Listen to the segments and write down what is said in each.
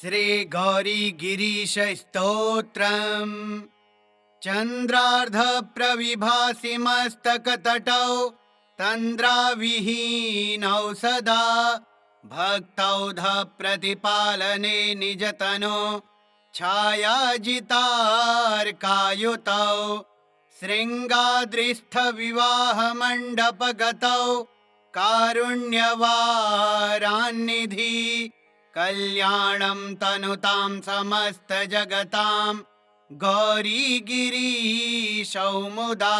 श्री गौरी गिरीश स्तोत्रम्। चंद्रार्ध प्रविभासि मस्तकतटौ तन्द्राविहीनौ सदा भक्तौध प्रतिपालने निजतनो छायाजितार्कायुतौ श्रृंगाद्रिस्थ विवाह मंडपगतौ कारुण्यवारान्निधि कल्याणं तनुतां समस्त जगतां गौरी गिरीशौ मुदा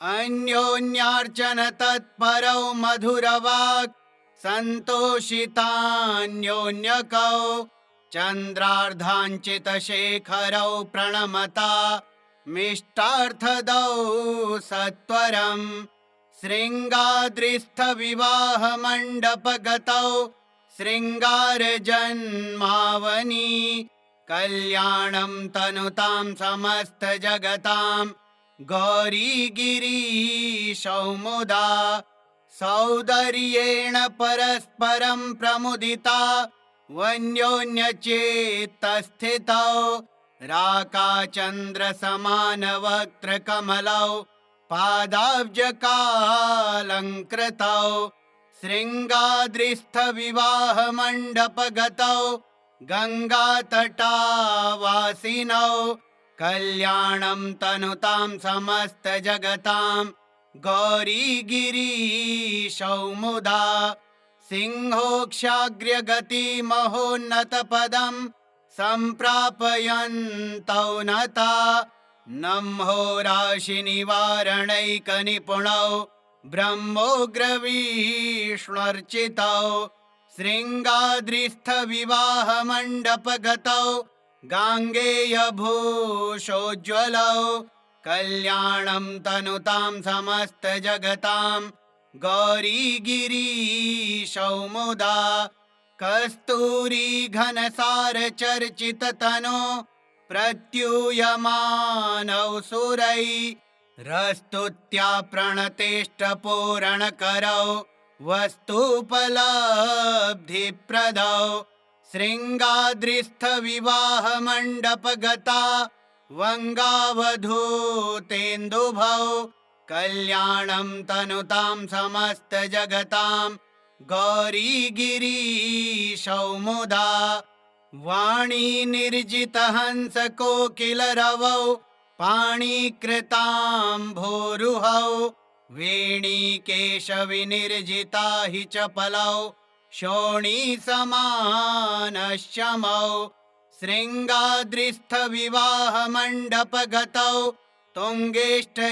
अन्योन्यार्चन तत्परौ मधुरवाक् संतोषितान्योन्यकौ चंद्रार्धांचित शेखरौ प्रणमता मिष्टार्थदौ सत्वरम् श्रृंगाद्रिस्थ विवाह मंडपगतौ श्रृंगारजन्मावनी कल्याणं तनुतां समस्त जगतां गौरी गिरीशौ मुदा सौदर्येण परस्परं प्रमुदिता वन्योन्यचेत्तस्थितौ राकाचन्द्रसमानवक्त्रकमलौ पादाब्जकालङ्कृतौ श्रृंगाद्रिस्थ विवाह मंडपगतौ गंगातटावासिनौ कल्याणं तनुतां समस्त जगतां गौरी गिरीशौ मुदा सिंहोक्षाग्र्यगति महोन्नतपदं सम्प्रापयन्तौ नता नम्होराशिनिवारणैकनिपुणौ ब्रह्मोग्रविष्णुर्चितौ श्रृंगाद्रिस्थ विवाह मंडपगतौ गांगेयभूषोज्ज्वलौ कल्याणं तनुतां समस्त जगतां गौरी गिरीशौ मुदा कस्तूरी घनसार चर्चित तनो प्रत्यूयमानौ सुरै रस्तुत्या प्रणतेष्टपूरणकरौ वस्तुपलब्धिप्रदौ श्रृंगाद्रिस्थ विवाह मंडपगता वंगावधूतेन्दुभौ कल्याणं तनुतां समस्त जगतां गौरी गिरीशौ मुदा वाणी निर्जित हंस कोकिलरवौ पाणिकृताम्भोरुहौ वेणीकेशविनिर्जिता हि चपलौ शोणीसमानश्चमौ श्रृंगाद्रिस्थ विवाह मंडपगतौ तुंगेष्ठजालप्रदौ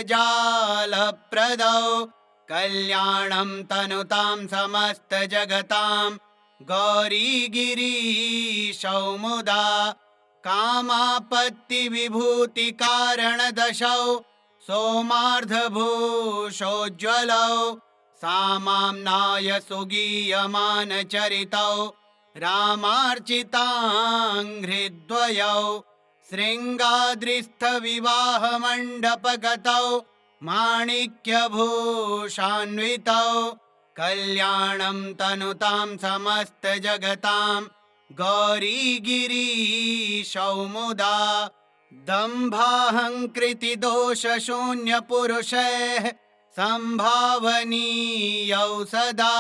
कल्याणं तनुतां समस्त जगतां गौरी गिरीशौ मुदा कामापत्ति विभूति कारण दशौ सोमार्धभूषोज्ज्वलौ सामाम्नाय सुगीयमान चरितौ रामार्चिताङ्घ्रिद्वयौ श्रृंगाद्रिस्थ विवाह मंडपगतौ माणिक्यभूषान्वितौ कल्याणं तनुतां समस्त जगतां गौरी गिरीशौ मुदा दम्भाहंकृति दोष शून्य पुरुषैः संभावनीयौ सदा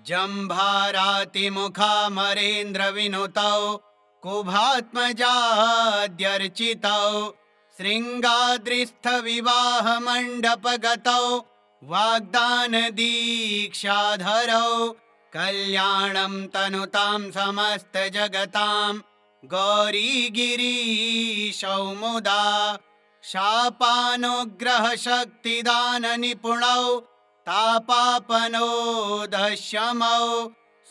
जम्भारातिमुखामरेन्द्र विनुतौ कुभात्मजाद्यर्चितौ श्रृंगाद्रिस्थ विवाह मंडपगतौ वाग्दान दीक्षाधरौ कल्याणं तनुतां समस्त जगतां गौरी गिरीशौ मुदा शापानुग्रह शक्तिदान निपुणौ तापापनोदशमौ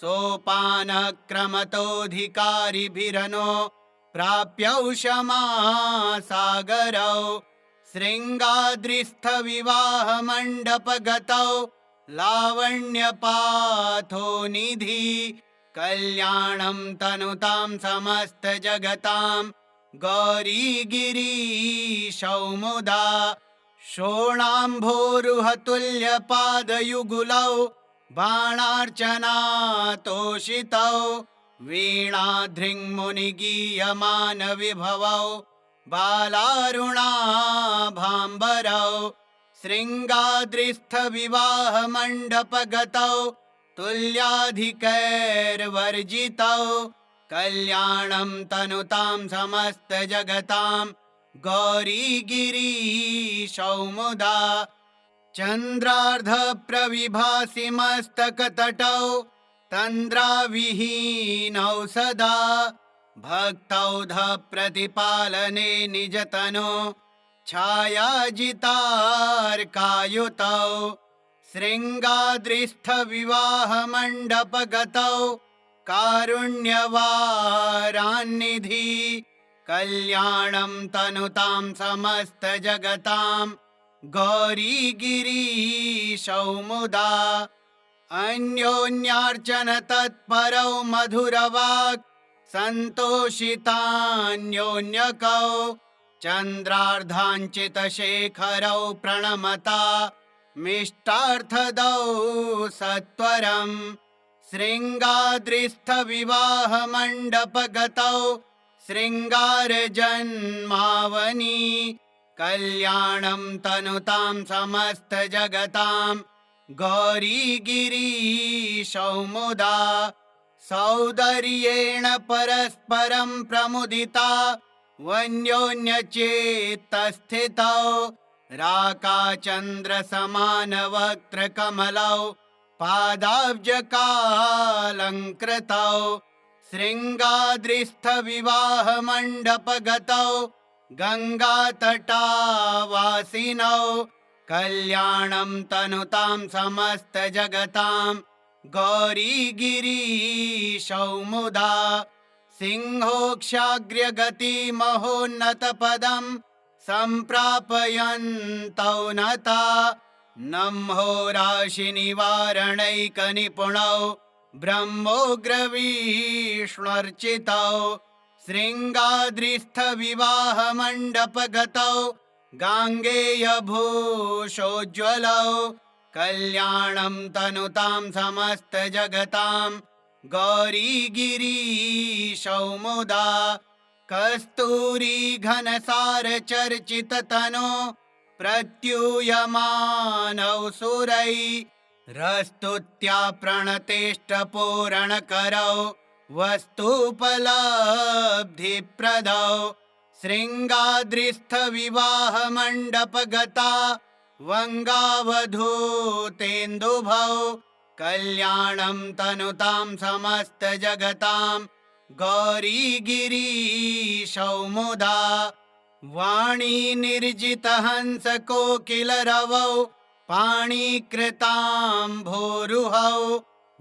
सोपानक्रमतोऽधिकारिभिरनो प्राप्यौ क्षमासागरौ श्रृंगाद्रिस्थ विवाह मंडपगतौ लावण्यपाथो निधि कल्याणं तनुतां समस्त जगतां गौरी गिरीशौ मुदा शोणाम्भोरुहतुल्यपादयुगुलौ बाणार्चनातोषितौ वीणाधृङ्मुनिगीयमानविभवौ बालारुणाभाम्बरौ शृङ्गाद्रिस्थविवाहमण्डपगतौ तुल्याधिकैर्वर्जितौ कल्याणं तनुतां समस्तजगतां गौरीगिरीशौ मुदा चन्द्रार्धप्रविभासि मस्तकतटौ तन्द्राविहीनौ सदा भक्तौघप्रतिपालने निजतनो छायाजितार्कायुतौ शृङ्गाद्रिस्थविवाहमण्डपगतौ कारुण्यवारान्निधि कल्याणं तनुतां समस्तजगतां गौरीगिरीशौ मुदा अन्योन्यार्चन तत्परौ मधुरवाक् सन्तोषितान्योन्यकौ चन्द्रार्धाञ्चितशेखरौ प्रणमता मिष्टार्थदौ सत्वरम् शृङ्गाद्रिस्थविवाहमण्डपगतौ शृङ्गारजन्मावनि कल्याणं तनुतां समस्तजगतां गौरीगिरीशौ मुदा सौन्दर्येण परस्परं प्रमुदिता वन्योन्यचेत्तस्थितौ राकाचन्द्रसमानवक्त्रकमलौ पादाब्जकालङ्कृतौ शृङ्गाद्रिस्थविवाहमण्डपगतौ गङ्गातटावासिनौ कल्याणं तनुतां समस्तजगतां गौरीगिरीशौ मुदा सिंहोक्षाग्र्यगतिमहोन्नतपदं सम्प्रापयन्तौ नता नम्होराशिनिवारणैकनिपुणौ ब्रह्मोग्रविष्णुर्चितौ शृङ्गाद्रिस्थविवाहमण्डपगतौ गाङ्गेयभूषोज्ज्वलौ कल्याणं तनुतां समस्तजगतां गौरीगिरीशौ मुदा कस्तूरीघनसारचर्चिततनो प्रत्यूयमानौ सुरैरस्तुत्या प्रणतेष्टपूरणकरौ वस्तुपलब्धिप्रदौ शृङ्गाद्रिस्थविवाहमण्डपगता वङ्गावधूतेन्दुभौ कल्याणं तनुतां समस्तजगतां गौरीगिरीशौ मुदा वाणीनिर्जितहंसकोकिलरवौ पाणिकृताम्भोरुहौ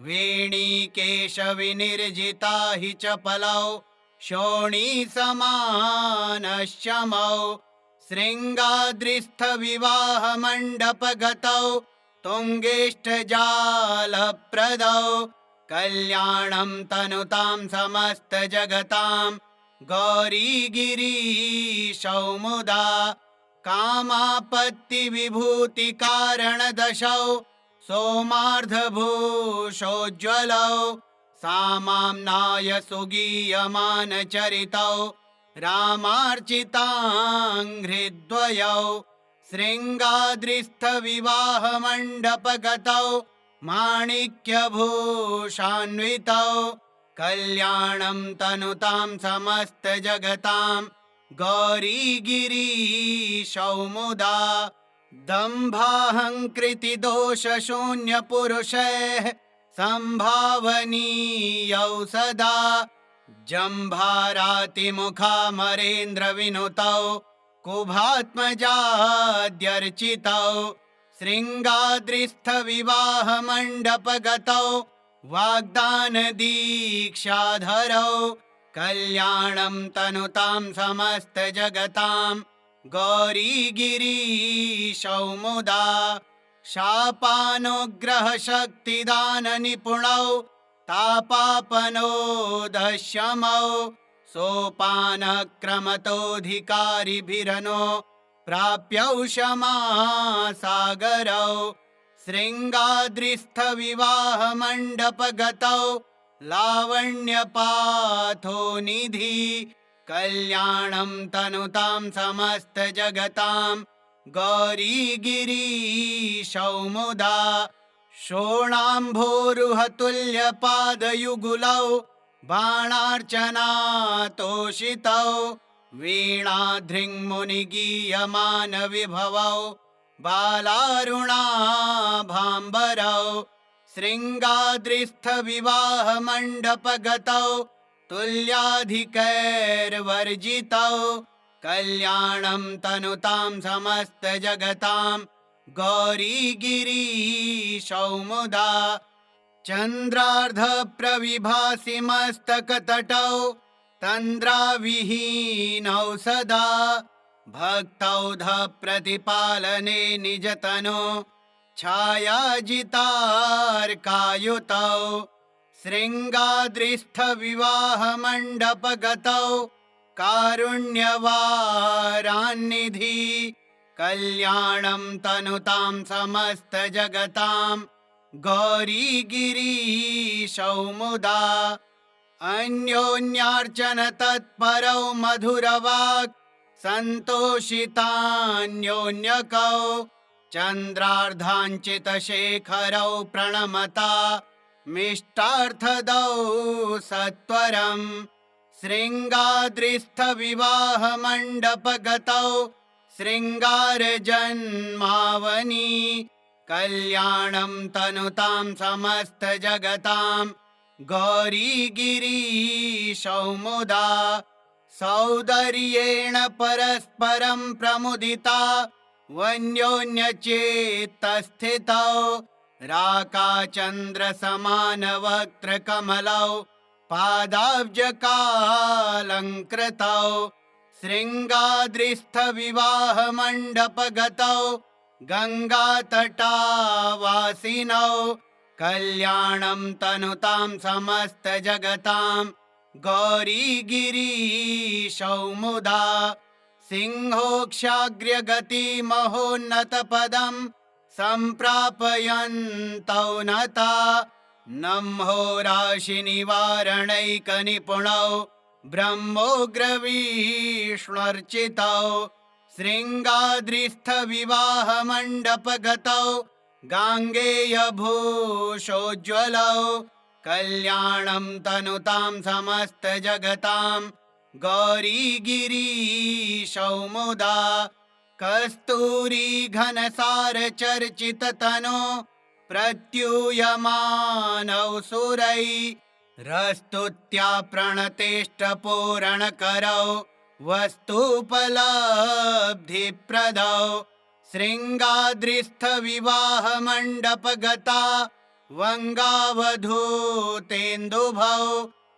वेणीकेशविनिर्जिता हि चपलौ शोणीसमानश्चमौ शृङ्गाद्रिस्थविवाहमण्डपगतौ तुङ्गेष्ठजालप्रदौ कल्याणं तनुतां समस्तजगतां गौरीगिरीशौ मुदा कामापत्तिविभूतिकारणदशौ सोमार्धभूषोज्ज्वलौ सामाम्नाय सुगीयमानचरितौ रामार्चिताङ्घ्रिद्वयौ शृङ्गाद्रिस्थविवाहमण्डपगतौ माणिक्यभूषान्वितौ कल्याणं तनुतां समस्तजगतां गौरीगिरीशौ मुदा दम्भाहङ्कृतिदोषशून्यपुरुषैः सम्भावनीयौ सदा जम्भारातिमुखामरेन्द्रविनुतौ कुभात्मजाद्यर्चितौ शृङ्गाद्रिस्थविवाहमण्डपगतौ वाग्दानदीक्षाधरौ कल्याणं तनुतां समस्तजगतां गौरीगिरीशौ मुदा शापानुग्रहशक्तिदाननिपुणौ तापापनोदशमौ सोपानक्रमतोऽधिकारिभिरनो प्राप्यौ क्षमासागरौ शृङ्गाद्रिस्थविवाहमण्डपगतौ लावण्यपाथो निधि कल्याणं तनुतां समस्तजगतां गौरीगिरीशौ मुदा शोणाम्भोरुहतुल्यपादयुगुलौ बाणार्चनातोषितौ वीणाधृङ्मुनिगीयमानविभवौ बालारुणाभाम्बरौ शृङ्गाद्रिस्थविवाहमण्डपगतौ तुल्याधिकैर्वर्जितौ कल्याणं तनुतां समस्तजगतां गौरीगिरीशौ मुदा चन्द्रार्धप्रविभासि मस्तकतटौ तन्द्राविहीनौ सदा भक्तौघप्रतिपालने निजतनो छायाजितार्कायुतौ शृङ्गाद्रिस्थविवाहमण्डपगतौ कारुण्यवारान्निधि कल्याणं तनुतां समस्तजगतां गौरीगिरीशौ मुदा अन्योन्यार्चन तत्परौ मधुरवाक् सन्तोषितान्योन्यकौ चन्द्रार्धाञ्चितशेखरौ प्रणमता मिष्टार्थदौ सत्वरम् शृङ्गाद्रिस्थविवाहमण्डपगतौ शृङ्गारजन्मावनि कल्याणं तनुतां समस्तजगतां गौरीगिरीशौ मुदा सौन्दर्येण परस्परं प्रमुदिता वन्योन्यचेत्तस्थितौ राकाचन्द्रसमानवक्त्रकमलौ पादाब्जकालङ्कृतौ शृङ्गाद्रिस्थविवाहमण्डपगतौ गङ्गातटावासिनौ कल्याणं तनुतां समस्तजगतां गौरीगिरीशौ मुदा सिंहोक्षाग्र्यगतिमहोन्नतपदं सम्प्रापयन्तौ नता नम्होराशिनिवारणैकनिपुणौ ब्रह्मोग्रविष्णुर्चितौ शृङ्गाद्रिस्थविवाहमण्डपगतौ गाङ्गेयभूषोज्ज्वलौ कल्याणं तनुतां समस्तजगतां गौरीगिरीशौ मुदा कस्तूरीघनसारचर्चिततनो प्रत्यूयमानौ सुरैरस्तुत्या प्रणतेष्टपूरणकरौ वस्तुपलब्धिप्रदौ शृङ्गाद्रिस्थविवाहमण्डपगता वङ्गावधूतेन्दुभौ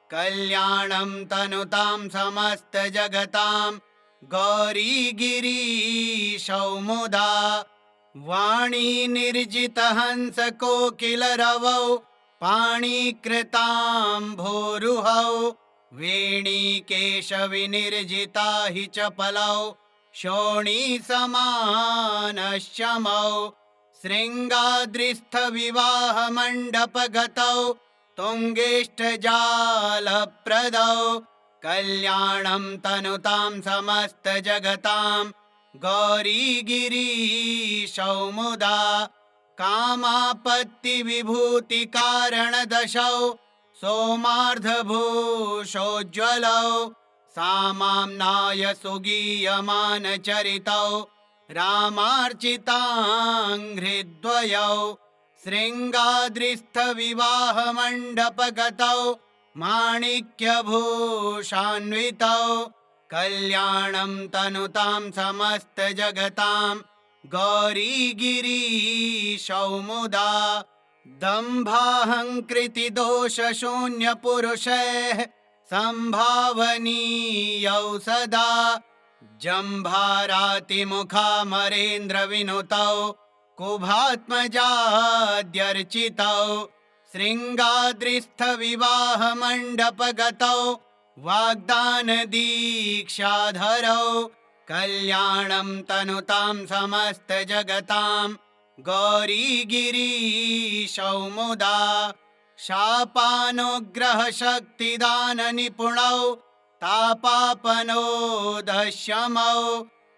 कल्याणं तनुतां समस्तजगतां गौरीगिरीशौ मुदा वाणीनिर्जितहंसकोकिलरवौ पाणिकृताम्भोरुहौ वेणीकेशविनिर्जिता हि चपलौ शोणीसमानश्चमौ शृङ्गाद्रिस्थविवाहमण्डपगतौ तुङ्गेष्ठजालप्रदौ कल्याणं तनुतां समस्तजगतां गौरीगिरीशौ मुदा कामापत्तिविभूतिकारणदशौ सोमार्धभूषोज्ज्वलौ सामाम्नाय सुगीयमानचरितौ रामार्चिताङ्घ्रिद्वयौ शृङ्गाद्रिस्थविवाहमण्डपगतौ माणिक्यभूषान्वितौ कल्याणं तनुतां समस्तजगतां गौरीगिरीशौ मुदा दम्भाहङ्कृतिदोषशून्यपुरुषैः सम्भावनीयौ सदा जम्भारातिमुखामरेन्द्रविनुतौ कुभात्मजाद्यर्चितौ शृङ्गाद्रिस्थविवाहमण्डपगतौ वाग्दानदीक्षाधरौ कल्याणं तनुतां समस्तजगतां गौरीगिरीशौ मुदा शापानुग्रहशक्तिदाननिपुणौ तापापनोदशमौ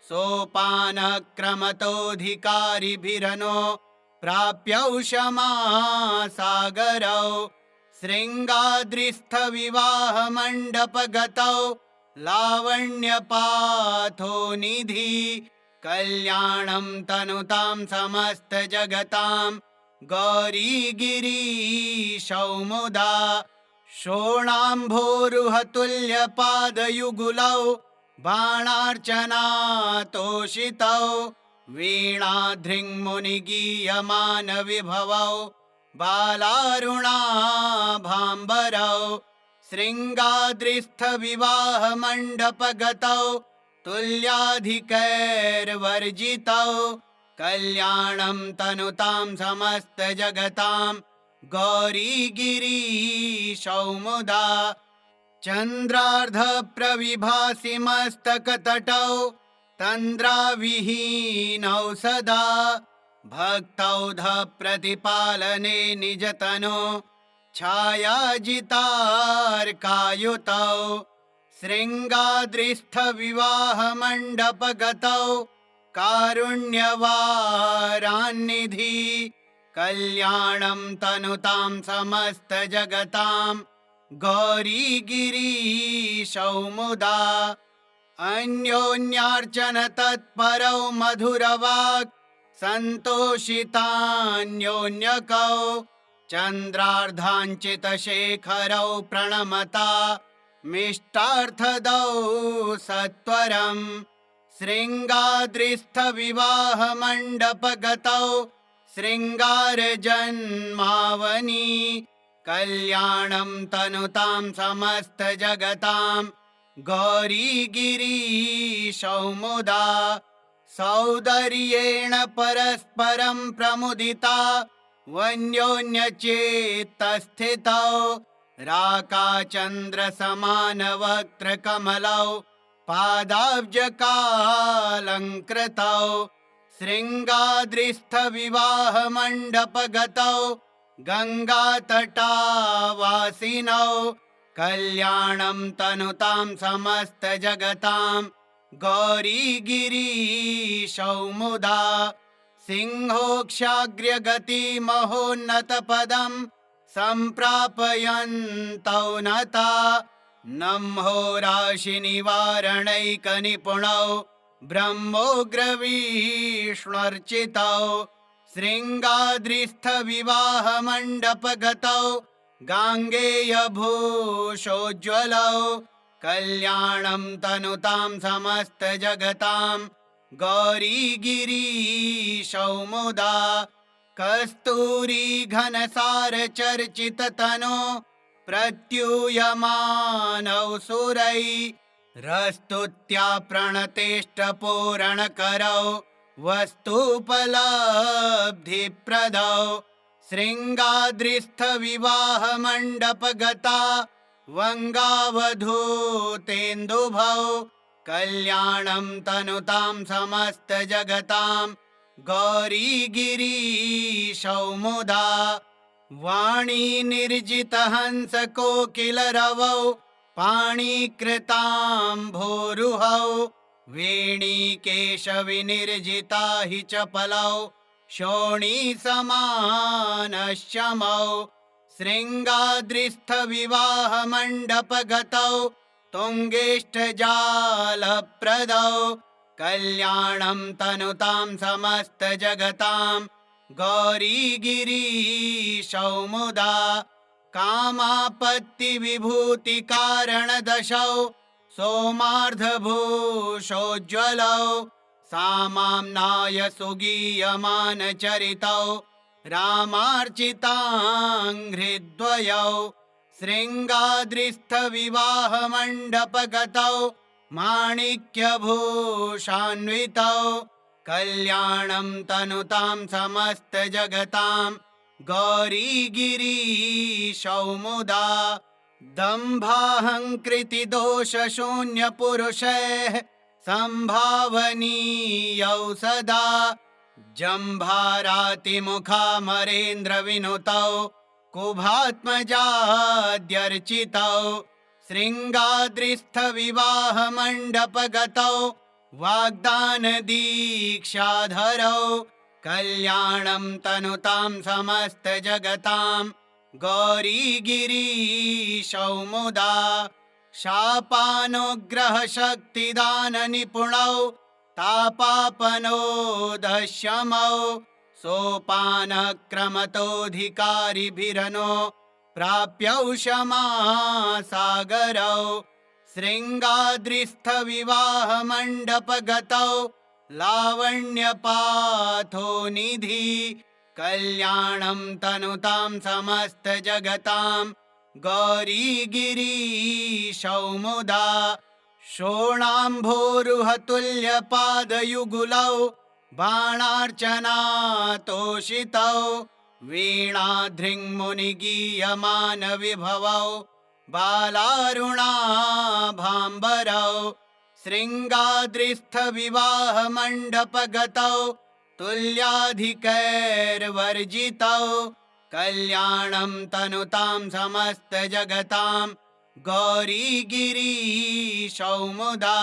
सोपानक्रमतोऽधिकारिभिरनो प्राप्यौषमासागरौ शृङ्गाद्रिस्थविवाहमण्डपगतौ लावण्यपाथो निधि कल्याणं तनुतां समस्तजगतां गौरीगिरीशौ मुदा शोणाम्भोरुहतुल्यपादयुगुलौ बाणार्चनातोषितौ वीणाधृङ्मुनिगीयमानविभवौ बालारुणाभाम्बरौ शृङ्गाद्रिस्थविवाहमण्डपगतौ तुल्याधिकैर्वर्जितौ कल्याणं तनुतां समस्तजगतां गौरीगिरीशौ मुदा चन्द्रार्धप्रविभासि मस्तकतटौ तन्द्राविहीनौ सदा भक्तौधप्रतिपालने निजतनो छायाजितार्कायुतौ शृङ्गाद्रिस्थविवाहमण्डपगतौ कारुण्यवारान्निधि कल्याणं तनुतां समस्तजगतां गौरीगिरीशौ मुदा अन्योन्यार्चन तत्परौ मधुरवाक् सन्तोषितान्योन्यकौ चन्द्रार्धाञ्चितशेखरौ प्रणमता मिष्टार्थदौ सत्वरम् शृङ्गाद्रिस्थविवाहमण्डपगतौ शृङ्गारजन्मावनि कल्याणं तनुतां समस्तजगतां गौरीगिरीशौ मुदा सौन्दर्येण परस्परं प्रमुदिता वन्योन्यचेत्तस्थितौ राकाचन्द्रसमानवक्त्रकमलौ पादाब्जकालङ्कृतौ शृङ्गाद्रिस्थविवाहमण्डपगतौ गङ्गातटावासिनौ कल्याणं तनुतां समस्तजगतां गौरीगिरीशौ मुदा सिंहोक्षाग्र्यगतिमहोन्नतपदं सम्प्रापयन्तौ नता नम्होराशिनिवारणैकनिपुणौ ब्रह्मोग्रविष्णुर्चितौ शृङ्गाद्रिस्थविवाहमण्डपगतौ गाङ्गेयभूषोज्ज्वलौ कल्याणं तनुतां समस्तजगतां गौरीगिरीशौ मुदा कस्तूरीघनसारचर्चिततनो प्रत्यूयमानौ सुरैरस्तुत्या प्रणतेष्टपूरणकरौ वस्तुपलब्धिप्रदौ शृङ्गाद्रिस्थविवाहमण्डपगता वङ्गावधूतेन्दुभौ कल्याणं तनुतां समस्तजगतां गौरीगिरीशौ मुदा वाणी निर्जितहंसकोकिलरवौ पाणिकृताम्भोरुहौ वेणीकेशविनिर्जिता हि चपलौ शोणीसमानश्चमौ शृङ्गाद्रिस्थविवाहमण्डपगतौ तुङ्गेष्ठजालप्रदौ कल्याणं तनुतां समस्तजगतां गौरीगिरीशौ मुदा कामापत्तिविभूतिकारणदशौ सोमार्धभूषोज्ज्वलौ सामाम्नाय सुगीयमानचरितौ रामार्चिताङ्घ्रिद्वयौ शृङ्गाद्रिस्थविवाहमण्डपगतौ माणिक्यभूषान्वितौ कल्याणं तनुतां समस्तजगतां गौरीगिरीशौ मुदा दम्भाहङ्कृतिदोषशून्यपुरुषैः सम्भावनीयौ सदा जम्भारातिमुखामरेन्द्रविनुतौ कुभात्मजाद्यर्चितौ शृङ्गाद्रिस्थविवाहमण्डपगतौ वाग्दानदीक्षाधरौ कल्याणं तनुतां समस्तजगतां गौरीगिरीशौ मुदा शापानुग्रहशक्तिदाननिपुणौ तापापनोदशमौ सोपानक्रमतोऽधिकारिभिरनो प्राप्यौषमासागरौ शृङ्गाद्रिस्थविवाहमण्डपगतौ लावण्यपाथो निधि कल्याणं तनुतां समस्तजगतां गौरीगिरीशौ मुदा शोणाम्भोरुहतुल्यपादयुगुलौ बाणार्चनातोषितौ वीणाधृङ्मुनिगीयमानविभवौ बालारुणाभाम्बरौ शृङ्गाद्रिस्थविवाहमण्डपगतौ तुल्याधिकैर्वर्जितौ कल्याणं तनुतां समस्तजगतां गौरीगिरीशौ मुदा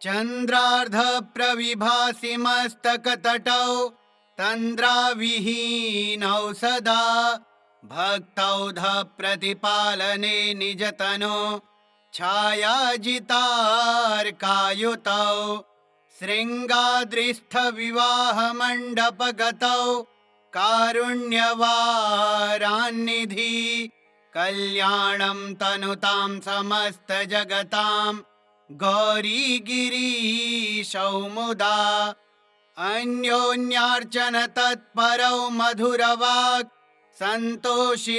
चन्द्रार्धप्रविभासि मस्तकतटौ तन्द्राविहीनौ सदा भक्तौधप्रतिपालने निजतनो छायाजितार्कायुतौ शृङ्गाद्रिस्थविवाहमण्डपगतौ कारुण्यवारान्निधि कल्याणं तनुतां समस्तजगतां गौरीगिरीशौ मुदा अन्योन्यार्चन तत्परौ मधुरवाक् सन्तोषितान्योन्यकौ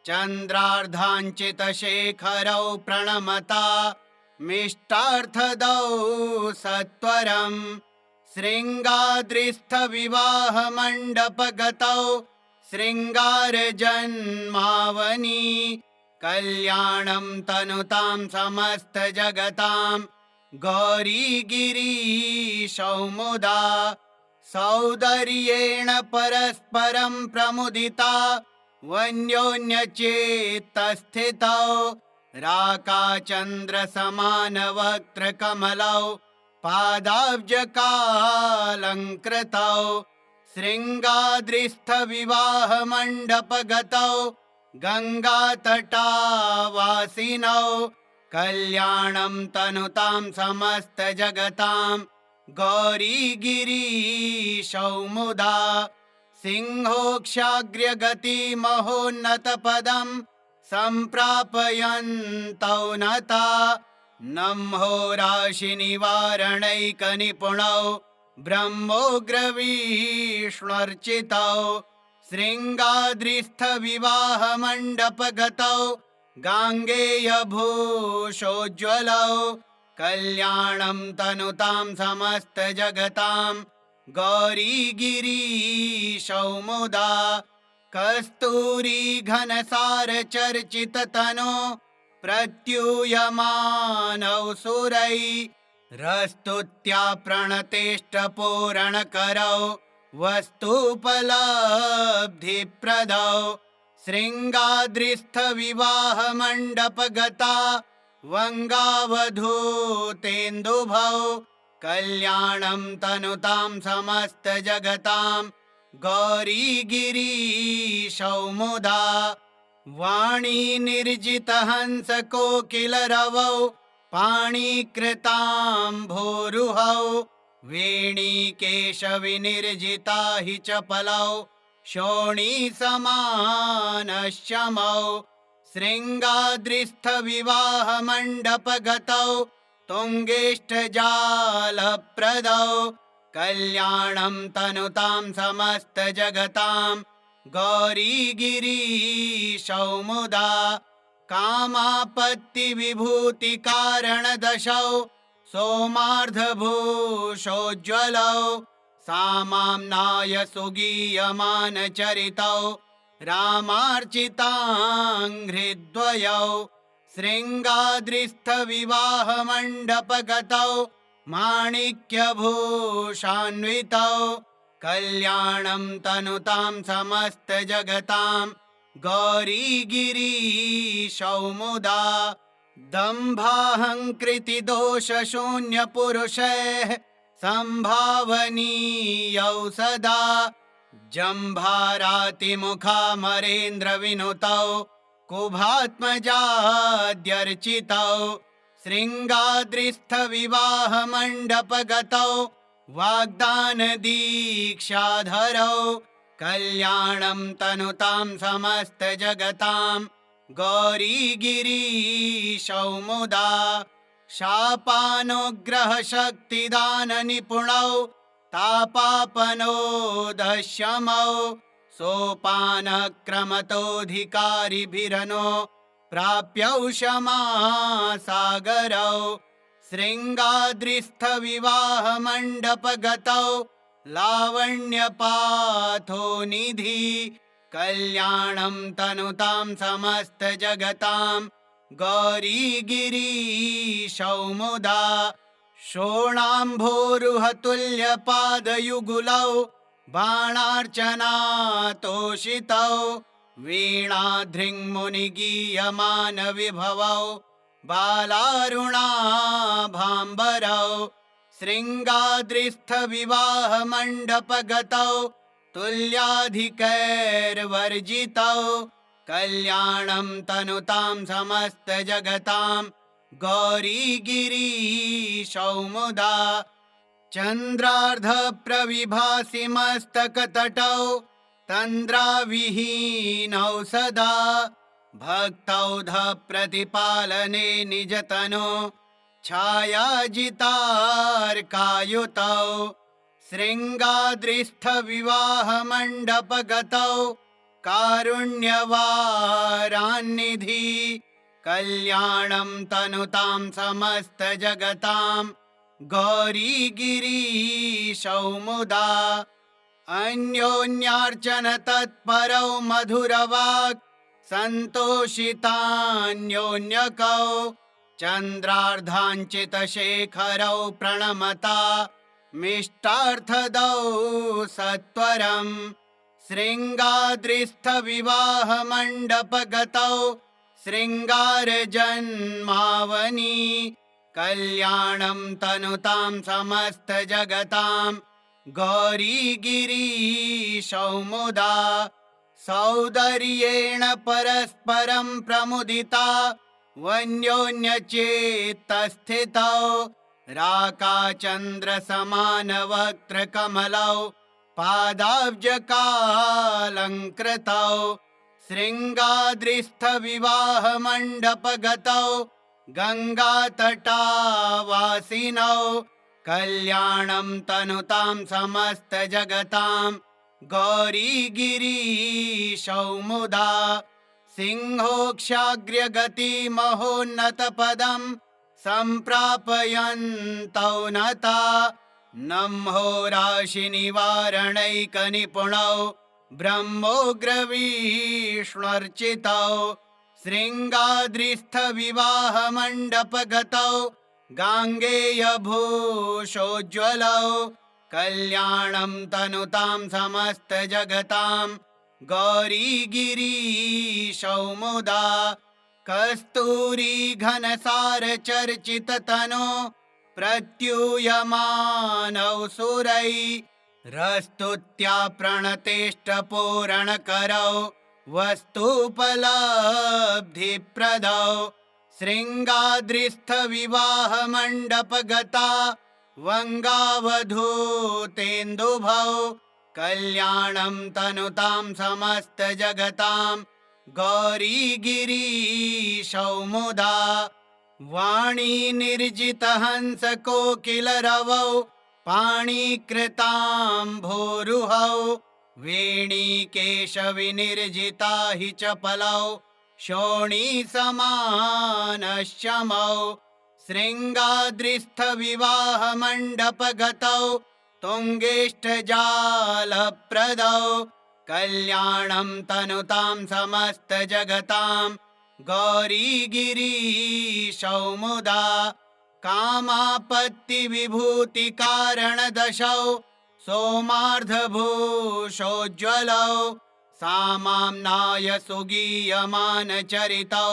चन्द्रार्धाञ्चितशेखरौ प्रणमता मिष्टार्थदौ सत्वरम् शृङ्गाद्रिस्थविवाहमण्डपगतौ शृङ्गारजन्मावनि कल्याणं तनुतां समस्तजगतां गौरीगिरीशौ मुदा सौन्दर्येण परस्परं प्रमुदिता वन्योन्यचेत्तस्थितौ राकाचन्द्रसमानवक्त्रकमलौ पादाब्जकालङ्कृतौ शृङ्गाद्रिस्थविवाहमण्डपगतौ गङ्गातटावासिनौ कल्याणं तनुतां समस्तजगतां गौरीगिरीशौ मुदा सिंहोक्षाग्र्यगतिमहोन्नतपदं सम्प्रापयन्तौ नता नम्होराशिनिवारणैकनिपुणौ ब्रह्मोग्रविष्णुर्चितौ शृङ्गाद्रिस्थविवाहमण्डपगतौ गाङ्गेयभूषोज्ज्वलौ कल्याणं तनुतां समस्तजगतां गौरीगिरीशौ मुदा कस्तूरीघनसारचर्चिततनो प्रत्यूयमानौ सुरैरस्तुत्या प्रणतेष्टपूरणकरौ वस्तुपलब्धिप्रदौ शृङ्गाद्रिस्थविवाहमण्डपगता वङ्गावधूतेन्दुभौ कल्याणं तनुतां समस्तजगतां गौरीगिरीशौ मुदा वाणीनिर्जितहंसकोकिलरवौ पाणिकृताम्भोरुहौ वेणीकेशविनिर्जिता हि चपलौ शोणीसमानश्चमौ शृङ्गाद्रिस्थविवाहमण्डपगतौ तुङ्गेष्ठजालप्रदौ कल्याणं तनुतां समस्तजगतां गौरीगिरीशौ मुदा कामापत्तिविभूतिकारणदशौ सोमार्धभूषोज्ज्वलौ सामाम्नाय सुगीयमानचरितौ रामार्चिताङ्घ्रिद्वयौ शृङ्गाद्रिस्थविवाहमण्डपगतौ माणिक्यभूषान्वितौ कल्याणं तनुतां समस्तजगतां गौरीगिरीशौ मुदा दम्भाहङ्कृतिदोषशून्यपुरुषैः सम्भावनीयौ सदा जम्भारातिमुखामरेन्द्रविनुतौ कुभात्मजाद्यर्चितौ शृङ्गाद्रिस्थविवाहमण्डपगतौ वाग्दानदीक्षाधरौ कल्याणं तनुतां समस्तजगतां गौरीगिरीशौ मुदा शापानुग्रहशक्तिदाननिपुणौ तापापनोदशमौ सोपानक्रमतोऽधिकारिभिरनो प्राप्यौ क्षमासागरौ शृङ्गाद्रिस्थविवाहमण्डपगतौ लावण्यपाथोनिधि कल्याणं तनुतां समस्तजगतां गौरीगिरीशौ मुदा शोणाम्भोरुहतुल्यपादयुगुलौ बाणार्चनातोषितौ वीणाधृङ्मुनिगीयमानविभवौ बालारुणाभाम्बरौ शृङ्गाद्रिस्थविवाहमण्डपगतौ तुल्याधिकैर्वर्जितौ कल्याणं तनुतां समस्तजगतां गौरीगिरीशौ मुदा चन्द्रार्धप्रविभासि मस्तकतटौ तन्द्राविहीनौ सदा भक्तौधप्रतिपालने निजतनो छायाजितार्कायुतौ शृङ्गाद्रिस्थविवाहमण्डपगतौ कारुण्यवारान्निधि कल्याणं तनुतां समस्तजगतां गौरीगिरीशौ मुदा अन्योन्यार्चन तत्परौ मधुरवाक् सन्तोषितान्योन्यकौ चन्द्रार्धाञ्चितशेखरौ प्रणमता मिष्टार्थदौ सत्वरम् शृङ्गाद्रिस्थविवाहमण्डपगतौ शृङ्गारजन्मावनि कल्याणं तनुतां समस्तजगतां गौरीगिरीशौ मुदा सौन्दर्येण परस्परं प्रमुदिता वन्योन्यचेत्तस्थितौ राकाचन्द्रसमानवक्त्रकमलौ पादाब्जकालङ्कृतौ शृङ्गाद्रिस्थविवाहमण्डपगतौ गङ्गातटावासिनौ कल्याणं तनुतां समस्तजगतां गौरीगिरीशौ मुदा सिंहोक्षाग्र्यगतिमहोन्नतपदं सम्प्रापयन्तौ नता नम्होराशिनिवारणैकनिपुणौ ब्रह्मोग्रविष्णुर्चितौ शृङ्गाद्रिस्थविवाहमण्डपगतौ गाङ्गेयभूषोज्ज्वलौ कल्याणं तनुतां समस्तजगतां गौरीगिरीशौ मुदा कस्तूरीघनसारचर्चिततनो प्रत्यूयमानौ सुरैरस्तुत्या प्रणतेष्टपूरणकरौ वस्तुपलब्धिप्रदौ शृङ्गाद्रिस्थविवाहमण्डपगता वङ्गावधूतेन्दुभौ कल्याणं तनुतां समस्तजगतां गौरीगिरीशौ मुदा वाणीनिर्जितहंसकोकिलरवौ पाणिकृताम्भोरुहौ वेणीकेशविनिर्जिता हि चपलौ शोणीसमानश्चमौ शृङ्गाद्रिस्थविवाहमण्डपगतौ तुङ्गेष्ठजालप्रदौ कल्याणं तनुतां समस्तजगतां गौरीगिरीशौ मुदा कामापत्तिविभूतिकारणदशौ सोमार्धभूषोज्ज्वलौ सामाम्नाय सुगीयमानचरितौ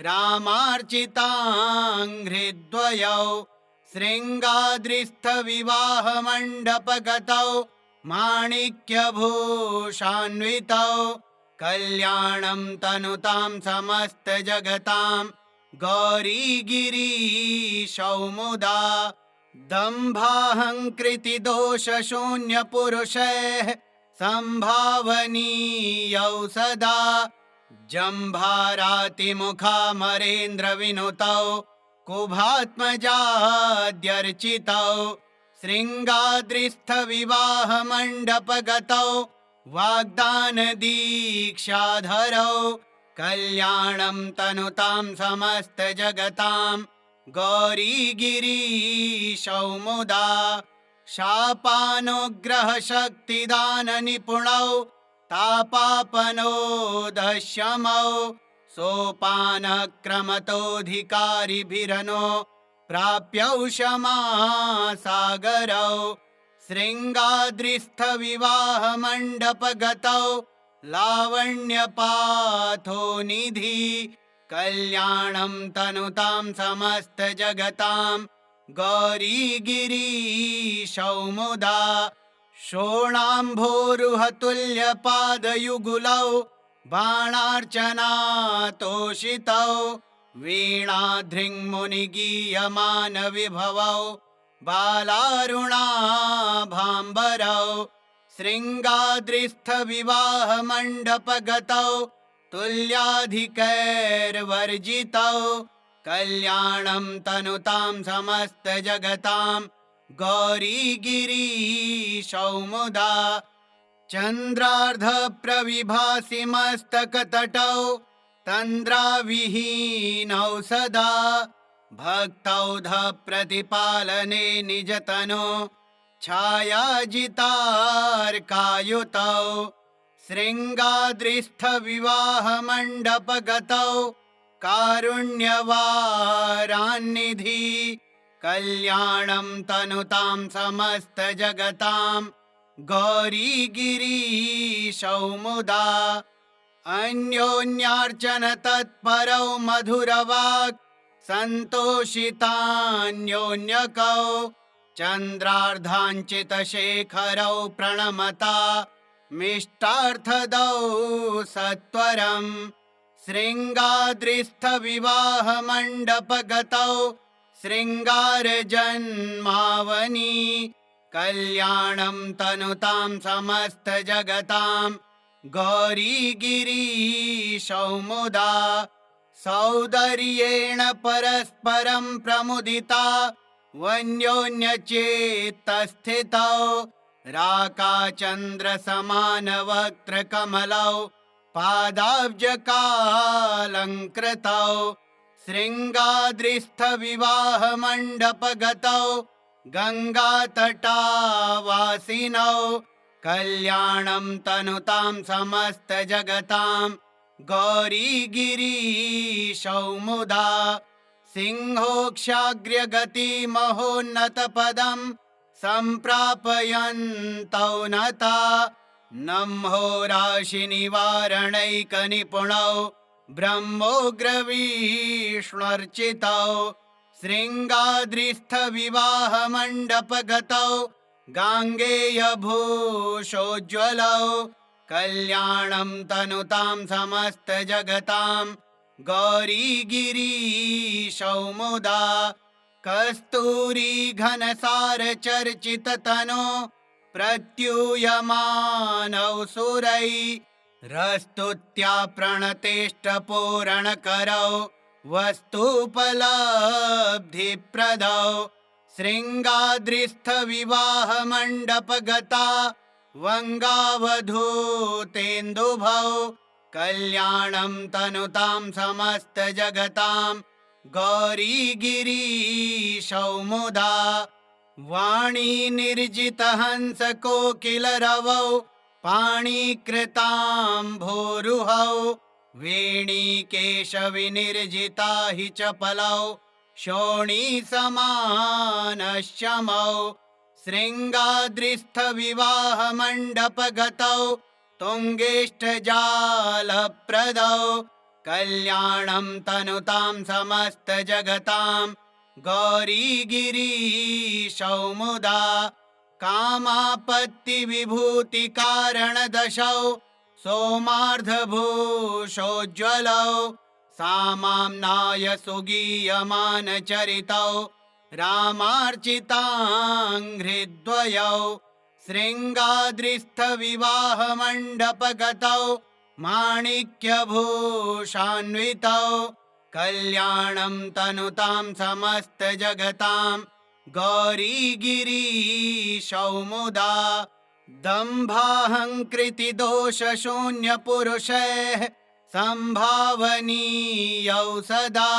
रामार्चिताङ्घ्रिद्वयौ शृङ्गाद्रिस्थविवाहमण्डपगतौ माणिक्यभूषान्वितौ कल्याणं तनुतां समस्तजगतां गौरीगिरीशौ मुदा दम्भाहङ्कृतिदोषशून्यपुरुषैः सम्भावनीयौ सदा जम्भारातिमुखामरेन्द्रविनुतौ कुभात्मजाद्यर्चितौ शृङ्गाद्रिस्थविवाहमण्डपगतौ वाग्दानदीक्षाधरौ कल्याणं तनुतां समस्तजगतां गौरीगिरीशौ मुदा शापानुग्रहशक्तिदाननिपुणौ तापापनोदशमौ सोपानक्रमतोऽधिकारिभिरनो प्राप्यौ क्षमासागरौ शृङ्गाद्रिस्थविवाहमण्डपगतौ लावण्यपाथोनिधि कल्याणं तनुतां समस्तजगतां गौरीगिरीशौ मुदा शोणाम्भोरुहतुल्यपादयुगुलौ बाणार्चनातोषितौ वीणाधृङ्मुनिगीयमानविभवौ बालारुणाभाम्बरौ शृङ्गाद्रिस्थविवाहमण्डपगतौ तुल्याधिकैर्वर्जितौ कल्याणं तनुतां समस्तजगतां गौरीगिरीशौ मुदा चन्द्रार्धप्रविभासि मस्तकतटौ तन्द्राविहीनौ सदा भक्तौधप्रतिपालने निजतनो छायाजितार्कायुतौ शृङ्गाद्रिस्थविवाहमण्डपगतौ कारुण्यवारान्निधि कल्याणं तनुतां समस्तजगतां गौरीगिरीशौ मुदा अन्योन्यार्चन तत्परौ मधुरवाक् सन्तोषितान्योन्यकौ चन्द्रार्धाञ्चितशेखरौ प्रणमता मिष्टार्थदौ सत्वरम् शृङ्गाद्रिस्थविवाहमण्डपगतौ शृङ्गारजन्मावनि कल्याणं तनुतां समस्तजगतां गौरीगिरीशौ मुदा सौन्दर्येण परस्परं प्रमुदिता वन्योन्यचेत्तस्थितौ राकाचन्द्रसमानवक्त्रकमलौ पादाब्जकालङ्कृतौ शृङ्गाद्रिस्थविवाहमण्डपगतौ गङ्गातटावासिनौ कल्याणं तनुतां समस्तजगतां गौरीगिरीशौ मुदा सिंहोक्षाग्र्यगतिमहोन्नतपदं सम्प्रापयन्तौ नता नम्होराशिनिवारणैकनिपुणौ ब्रह्मोग्रविष्णुर्चितौ शृङ्गाद्रिस्थविवाहमण्डपगतौ गाङ्गेयभूषोज्ज्वलौ कल्याणं तनुतां समस्तजगतां गौरीगिरीशौ मुदा कस्तूरीघनसारचर्चिततनो प्रत्यूयमानौ सुरैरस्तुत्या प्रणतेष्टपूरणकरौ वस्तुपलब्धिप्रदौ शृङ्गाद्रिस्थविवाहमण्डपगता वङ्गावधूतेन्दुभौ कल्याणं तनुतां समस्तजगतां गौरीगिरीशौ मुदा वाणी निर्जितहंसकोकिलरवौ पाणिकृताम्भोरुहौ वेणीकेशविनिर्जिता हि चपलौ शोणीसमानश्चमौ शृङ्गाद्रिस्थविवाहमण्डपगतौ तुङ्गेष्ठजालप्रदौ कल्याणं तनुतां समस्तजगतां गौरीगिरीशौ मुदा कामापत्तिविभूतिकारणदशौ सोमार्धभूषोज्ज्वलौ सामाम्नाय सुगीयमानचरितौ रामार्चिताङ्घ्रिद्वयौ शृङ्गाद्रिस्थविवाहमण्डपगतौ माणिक्यभूषान्वितौ कल्याणं तनुतां समस्तजगतां गौरीगिरीशौ मुदा दम्भाहङ्कृतिदोषशून्यपुरुषैः सम्भावनीयौ सदा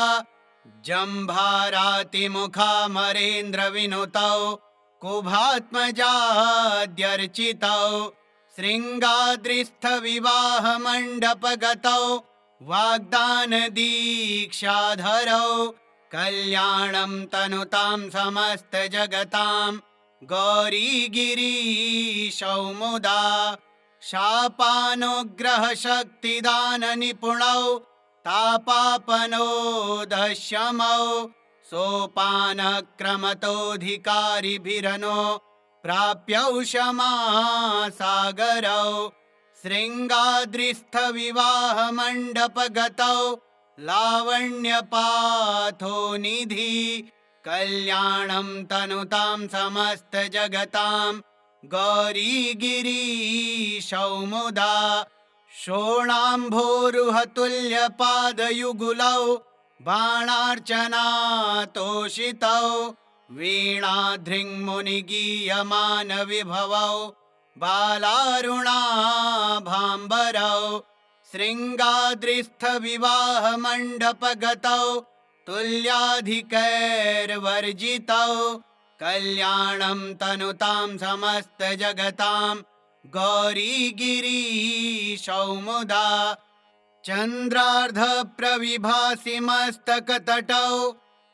जम्भारातिमुखामरेन्द्रविनुतौ कुभात्मजाद्यर्चितौ शृङ्गाद्रिस्थविवाहमण्डपगतौ वाग्दानदीक्षाधरौ कल्याणं तनुतां समस्तजगतां गौरीगिरीशौ मुदा शापानुग्रहशक्तिदाननिपुणौ तापापनोदशमौ सोपानक्रमतोऽधिकारिभिरनो प्राप्यौषमासागरौ शृङ्गाद्रिस्थविवाहमण्डपगतौ लावण्यपाथोनिधि कल्याणं तनुतां समस्तजगतां गौरीगिरीशौ मुदा शोणाम्भोरुहतुल्यपादयुगुलौ बाणार्चनातोषितौ वीणाधृङ्मुनिगीयमानविभवौ बालारुणाभाम्बरौ शृङ्गाद्रिस्थविवाहमण्डपगतौ तुल्याधिकैर्वर्जितौ कल्याणं तनुतां समस्तजगतां गौरीगिरीशौ मुदा चन्द्रार्धप्रविभासि मस्तकतटौ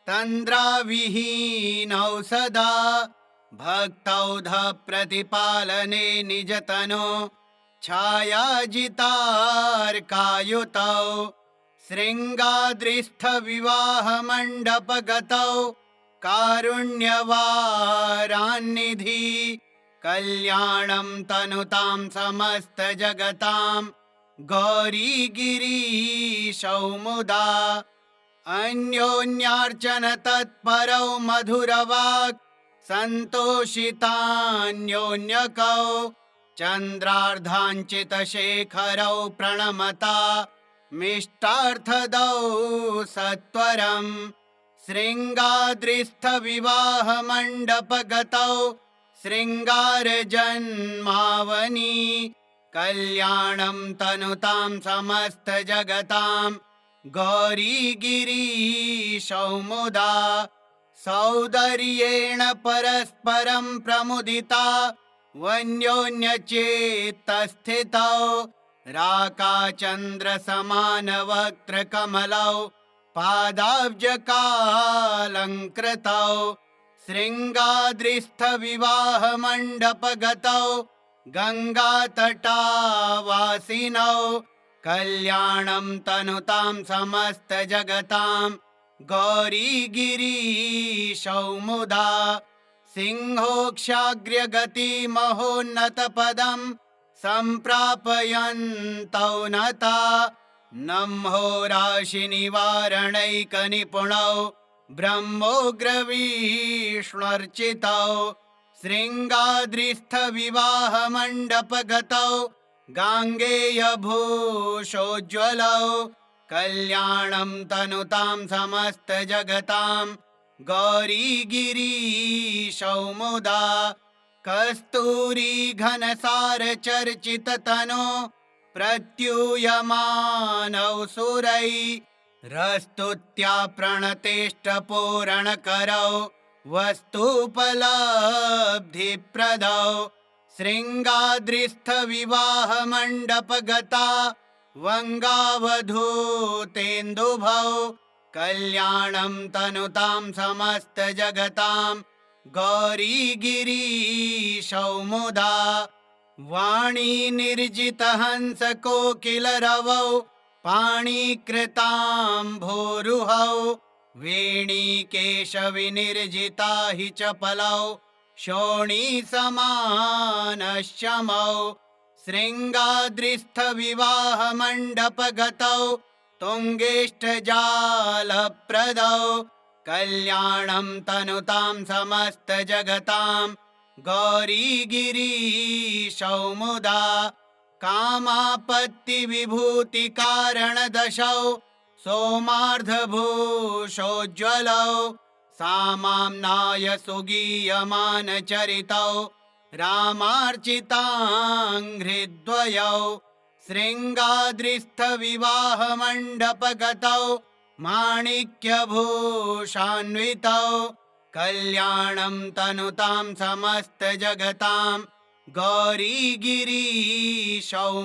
तन्द्राविहीनौ सदा भक्तौधप्रतिपालने निजतनो छायाजितार्कायुतौ शृङ्गाद्रिस्थविवाहमण्डपगतौ कारुण्यवारान्निधि कल्याणं तनुतां समस्तजगतां गौरीगिरीशौ मुदा अन्योन्यार्चन तत्परौ मधुरवाक् सन्तोषितान्योन्यकौ चन्द्रार्धाञ्चितशेखरौ प्रणमता मिष्टार्थदौ सत्वरम् शृङ्गाद्रिस्थविवाहमण्डपगतौ शृङ्गारजन्मावनि कल्याणं तनुतां समस्तजगतां गौरीगिरीशौ मुदा सौन्दर्येण परस्परं प्रमुदिता वन्योन्यचेत्तस्थितौ राकाचन्द्रसमानवक्त्रकमलौ पादाब्जकालङ्कृतौ शृङ्गाद्रिस्थविवाहमण्डपगतौ गङ्गातटावासिनौ कल्याणं तनुतां समस्तजगतां गौरीगिरीशौ मुदा सिंहोक्षाग्र्यगतिमहोन्नतपदं सम्प्रापयन्तौ नता नम्होराशिनिवारणैकनिपुणौ ब्रह्मोग्रविष्णुर्चितौ शृङ्गाद्रिस्थविवाहमण्डपगतौ गाङ्गेयभूषोज्ज्वलौ कल्याणं तनुतां समस्तजगतां गौरीगिरीशौ मुदा कस्तूरीघनसारचर्चिततनो प्रत्यूयमानौ सुरैरस्तुत्या प्रणतेष्टपूरणकरौ वस्तुपलब्धिप्रदौ शृङ्गाद्रिस्थविवाहमण्डपगता वङ्गावधूतेन्दुभौ कल्याणं तनुतां समस्तजगतां गौरीगिरीशौ मुदा वाणी निर्जितहंस कोकिलरवौ पाणिकृताम्भोरुहौ वेणीकेशविनिर्जिता हि चपलौ शोणीसमानश्चमौ शृङ्गाद्रिस्थविवाहमण्डपगतौ तुङ्गेष्ठजालप्रदौ कल्याणं तनुतां समस्तजगतां गौरीगिरीशौ मुदा कामापत्तिविभूतिकारणदशौ सोमार्धभूषोज्ज्वलौ सामाम्नाय सुगीयमानचरितौ रामार्चिताङ्घ्रिद्वयौ शृङ्गाद्रिस्थविवाहमण्डपगतौ माणिक्यभूषान्वितौ कल्याणं तनुतां समस्तजगतां गौरीगिरीशौ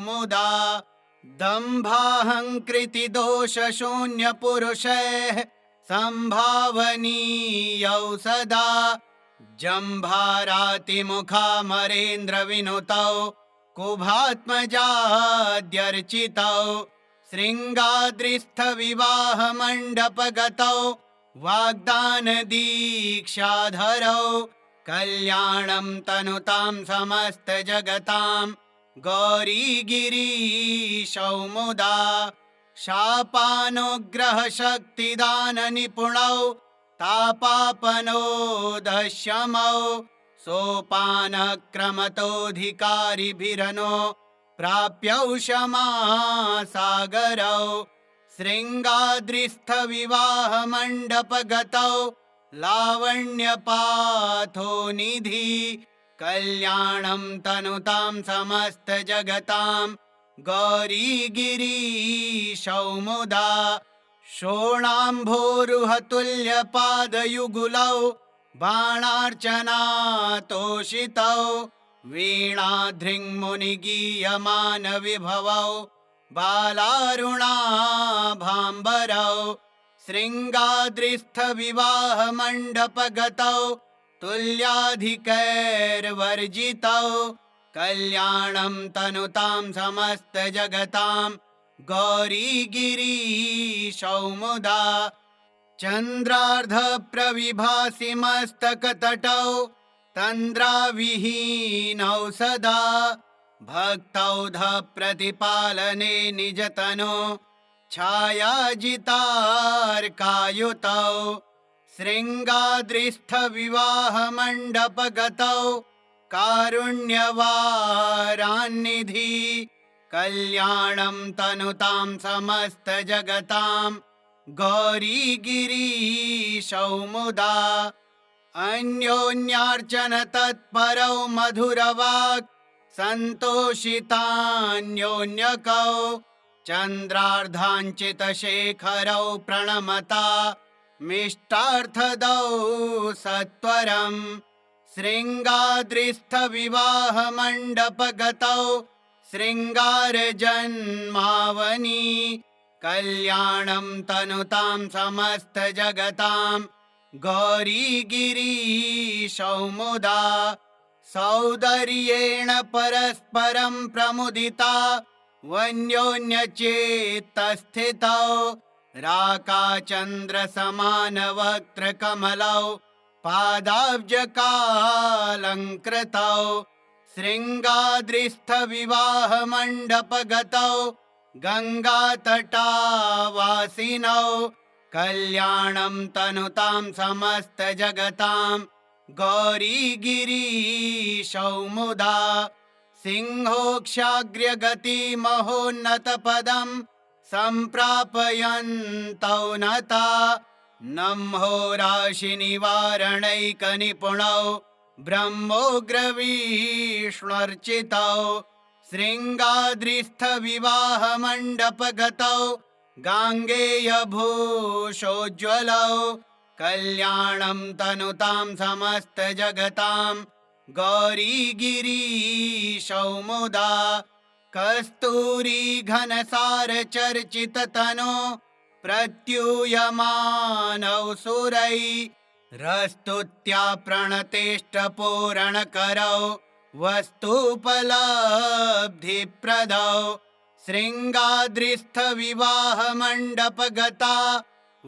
मुदा दम्भाहङ्कृतिदोषशून्यपुरुषैः सम्भावनीयौ सदा जम्भारातिमुखामरेन्द्रविनुतौ कुभात्मजाद्यर्चितौ शृङ्गाद्रिस्थविवाहमण्डपगतौ वाग्दानदीक्षाधरौ कल्याणं तनुतां समस्तजगतां गौरीगिरीशौ मुदा शापानुग्रहशक्तिदाननिपुणौ तापापनोदशमौ सोपानक्रमतोऽधिकारिभिरनो प्राप्यौ क्षमासागरौ शृङ्गाद्रिस्थविवाहमण्डपगतौ लावण्यपाथोनिधि कल्याणं तनुतां समस्तजगतां गौरीगिरीशौ मुदा शोणाम्भोरुहतुल्यपादयुगुलौ बाणार्चनातोषितौ वीणाधृङ्मुनिगीयमानविभवौ बालारुणाभाम्बरौ शृङ्गाद्रिस्थविवाहमण्डपगतौ तुल्याधिकैर्वर्जितौ कल्याणं तनुतां समस्तजगतां गौरीगिरीशौ मुदा चन्द्रार्धप्रविभासि मस्तकतटौ तन्द्राविहीनौ सदा भक्तौधप्रतिपालने निजतनो छायाजितार्कायुतौ शृङ्गाद्रिस्थविवाहमण्डपगतौ कारुण्यवारान्निधि कल्याणं तनुतां समस्तजगतां गौरीगिरीशौ मुदा अन्योन्यार्चन तत्परौ मधुरवाक् सन्तोषितान्योन्यकौ चन्द्रार्धाञ्चितशेखरौ प्रणमता मिष्टार्थदौ सत्वरं शृङ्गाद्रिस्थविवाहमण्डपगतौ शृङ्गारजन्मावनि कल्याणं तनुतां समस्तजगतां गौरीगिरीशौ मुदा सौन्दर्येण परस्परं प्रमुदिता वन्योन्यचेत्तस्थितौ राकाचन्द्रसमानवक्त्रकमलौ पादाब्जकालङ्कृतौ शृङ्गाद्रिस्थविवाहमण्डपगतौ गङ्गातटावासिनौ कल्याणं तनुतां समस्तजगतां गौरीगिरीशौ मुदा सिंहोक्षाग्र्यगतिमहोन्नतपदं सम्प्रापयन्तौ नता नम्होराशिनिवारणैकनिपुणौ ब्रह्मोग्रविष्णुर्चितौ शृङ्गाद्रिस्थविवाहमण्डपगतौ गाङ्गेयभूषोज्ज्वलौ कल्याणं तनुतां समस्तजगतां गौरीगिरीशौ मुदा कस्तूरीघनसारचर्चिततनो प्रत्यूयमानौ सुरैः रस्तुत्या प्रणतेष्टपूरणकरौ वस्तुपलब्धिप्रदौ शृङ्गाद्रिस्थविवाहमण्डपगता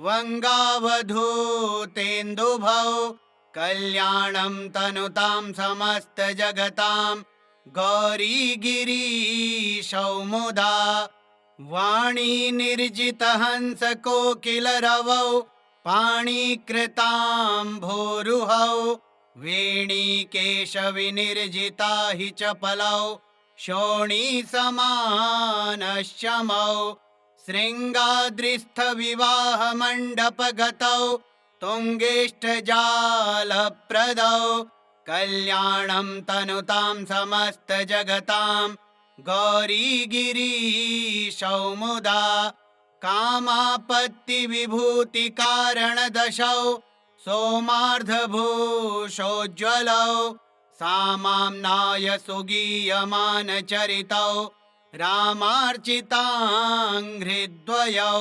वङ्गावधूतेन्दुभौ कल्याणं तनुतां समस्तजगतां गौरीगिरीशौ मुदा वाणी निर्जितहंसकोकिलरवौ पाणिकृताम्भोरुहौ वेणीकेशविनिर्जिता हि चपलौ शोणीसमानश्चमौ शृङ्गाद्रिस्थविवाहमण्डपगतौ तुङ्गेष्ठजालप्रदौ कल्याणं तनुतां समस्तजगतां गौरीगिरीशौ मुदा कामापत्तिविभूतिकारणदशौ सोमार्धभूषोज्ज्वलौ सामाम्नाय सुगीयमानचरितौ रामार्चिताङ्घ्रिद्वयौ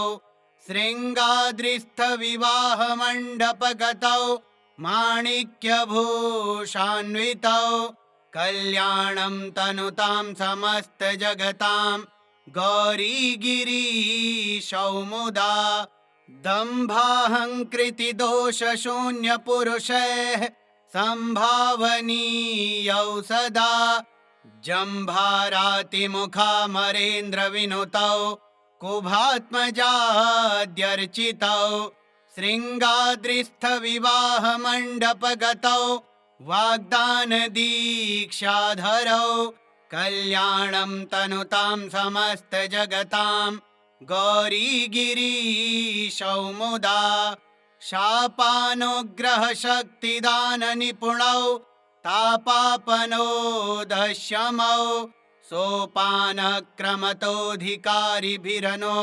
शृङ्गाद्रिस्थविवाहमण्डपगतौ माणिक्यभूषान्वितौ कल्याणं तनुतां समस्तजगतां गौरीगिरीशौ मुदा दम्भाहङ्कृतिदोषशून्यपुरुषैः सम्भावनीयौ सदा जम्भारातिमुखामरेन्द्रविनुतौ कुभात्मजाद्यर्चितौ शृङ्गाद्रिस्थविवाहमण्डपगतौ वाग्दानदीक्षाधरौ कल्याणं तनुतां समस्तजगतां गौरीगिरीशौ मुदा शापानुग्रहशक्तिदाननिपुणौ तापापनोदशमौ सोपानक्रमतोऽधिकारिभिरनो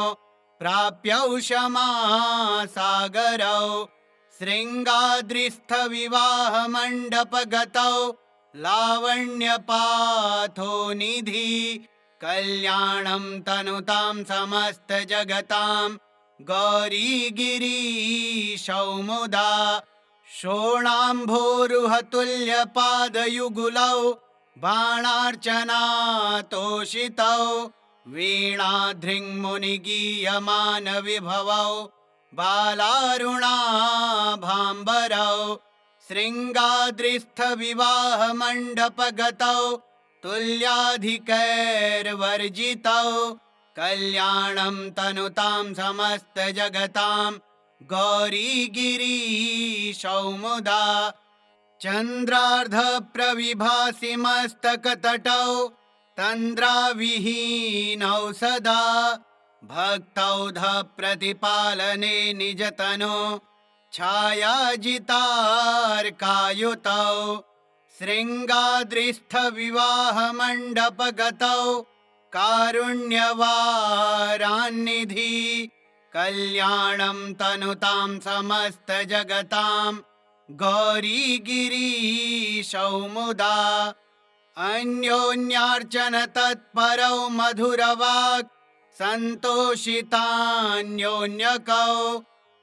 प्राप्यौषमासागरौ शृङ्गाद्रिस्थविवाहमण्डपगतौ लावण्यपाथोनिधि कल्याणं तनुतां समस्तजगतां गौरीगिरीशौ मुदा शोणाम्भोरुहतुल्यपादयुगुलौ बाणार्चनातोषितौ वीणाधृङ्मुनिगीयमानविभवौ बालारुणाभाम्बरौ शृङ्गाद्रिस्थविवाहमण्डपगतौ तुल्याधिकैर्वर्जितौ कल्याणं तनुतां समस्तजगतां गौरीगिरीशौ मुदा चन्द्रार्धप्रविभासि मस्तकतटौ तन्द्राविहीनौ सदा भक्तौधप्रतिपालने निजतनो छायाजितार्कायुतौ शृङ्गाद्रिस्थविवाहमण्डपगतौ कारुण्यवारान्निधि कल्याणं तनुतां समस्तजगतां गौरीगिरीशौ मुदा अन्योन्यार्चन तत्परौ मधुरवाक् सन्तोषितान्योन्यकौ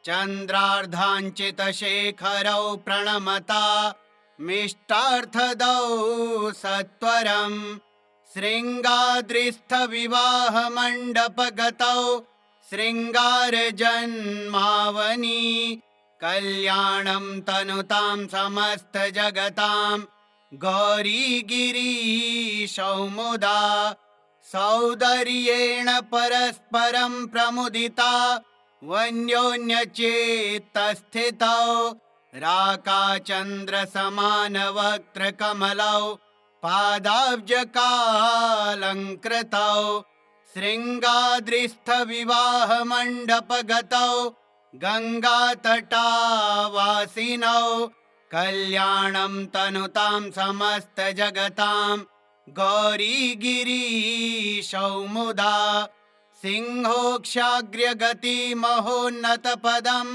चन्द्रार्धाञ्चितशेखरौ प्रणमता मिष्टार्थदौ सत्वरम् शृङ्गाद्रिस्थविवाहमण्डपगतौ शृङ्गारजन्मावनि कल्याणं तनुतां समस्तजगतां गौरीगिरीशौ मुदा सौन्दर्येण परस्परं प्रमुदिता वन्योन्यचेत्तस्थितौ राकाचन्द्रसमानवक्त्रकमलौ पादाब्जकालङ्कृतौ शृङ्गाद्रिस्थविवाहमण्डपगतौ गङ्गातटावासिनौ कल्याणं तनुतां समस्तजगतां गौरीगिरीशौ मुदा सिंहोक्षाग्र्यगतिमहोन्नतपदं